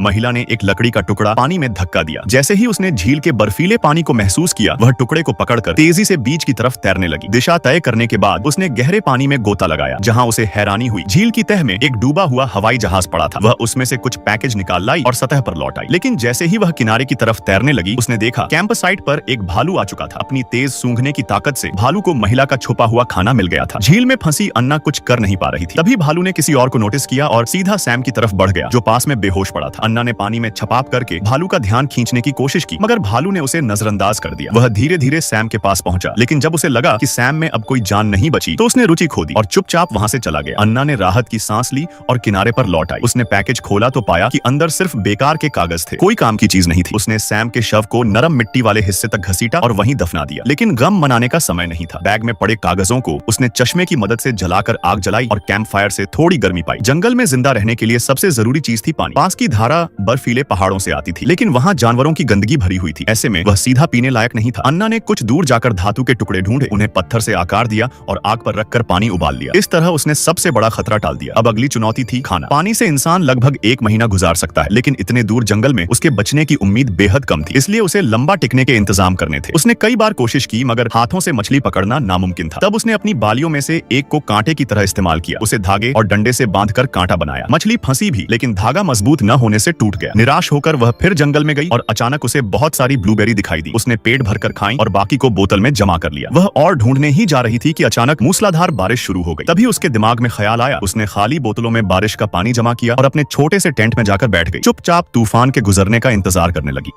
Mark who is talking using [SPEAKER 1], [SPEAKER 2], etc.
[SPEAKER 1] महिला ने एक लकड़ी का टुकड़ा पानी में धक्का दिया। जैसे ही उसने झील के बर्फीले पानी को महसूस किया, वह टुकड़े को पकड़कर तेजी से बीच की तरफ तैरने लगी। दिशा तय करने के बाद उसने गहरे पानी में गोता लगाया, जहाँ उसे हैरानी हुई। झील की तह में एक डूबा हुआ हवाई जहाज पड़ा था। वह उसमें से कुछ पैकेज निकाल लाई और सतह पर लौट आई। लेकिन जैसे ही वह किनारे की तरफ तैरने लगी, उसने देखा कैंप साइट पर एक भालू आ चुका था। अपनी तेज सूंघने की ताकत से भालू को महिला का छुपा हुआ खाना मिल गया था। झील में फंसी अन्ना कुछ कर नहीं पा रही थी। तभी भालू ने किसी और को नोटिस किया और सीधा सैम की तरफ बढ़ गया, जो पास में बेहोश पड़ा था। अन्ना ने पानी में छपाप करके भालू का ध्यान खींचने की कोशिश की, मगर भालू ने उसे नजरअंदाज कर दिया। वह धीरे धीरे सैम के पास पहुंचा, लेकिन जब उसे लगा कि सैम में अब कोई जान नहीं बची, तो उसने रुचि खो दी और चुपचाप वहां से चला गया। अन्ना ने राहत की सांस ली और किनारे पर लौट आई। उसने पैकेज खोला तो पाया कि अंदर सिर्फ बेकार के कागज थे, कोई काम की चीज नहीं थी। उसने सैम के शव को नरम मिट्टी वाले हिस्से तक घसीटा और वहीं दफना दिया। लेकिन गम मनाने का समय नहीं था। बैग में पड़े कागजों को उसने चश्मे की मदद से जलाकर आग जलाई और कैंप फायर से थोड़ी गर्मी पाई। जंगल में जिंदा रहने के लिए सबसे जरूरी चीज थी पानी। पास की धारा बर्फीले पहाड़ों से आती थी, लेकिन वहाँ जानवरों की गंदगी भरी हुई थी। ऐसे में वह सीधा पीने लायक नहीं था। अन्ना ने कुछ दूर जाकर धातु के टुकड़े ढूंढे, उन्हें पत्थर से आकार दिया और आग पर रखकर पानी उबाल लिया। इस तरह उसने सबसे बड़ा खतरा टाल दिया। अब अगली चुनौती थी खाना। पानी से इंसान लगभग 1 महीना गुजार सकता है, लेकिन इतने दूर जंगल में उसके बचने की उम्मीद बेहद कम थी। इसलिए उसे लंबा टिकने के इंतजाम करने थे। उसने कई बार कोशिश की, मगर हाथों से मछली पकड़ना नामुमकिन था। तब उसने अपनी बालियों में से एक को कांटे की तरह इस्तेमाल किया। उसे धागे और डंडे से बांधकर कांटा बनाया। मछली फंसी भी, लेकिन धागा मजबूत न होने से टूट गया। निराश होकर वह फिर जंगल में गई और अचानक उसे बहुत सारी ब्लूबेरी दिखाई दी। उसने पेट भरकर खाई और बाकी को बोतल में जमा कर लिया। वह और ढूंढने ही जा रही थी कि अचानक मूसलाधार बारिश शुरू हो गई। तभी उसके दिमाग में ख्याल आया। उसने खाली बोतलों में बारिश का पानी जमा किया और अपने छोटे से टेंट में जाकर बैठ गई। चुपचाप तूफान के गुजरने का इंतजार करने लगी।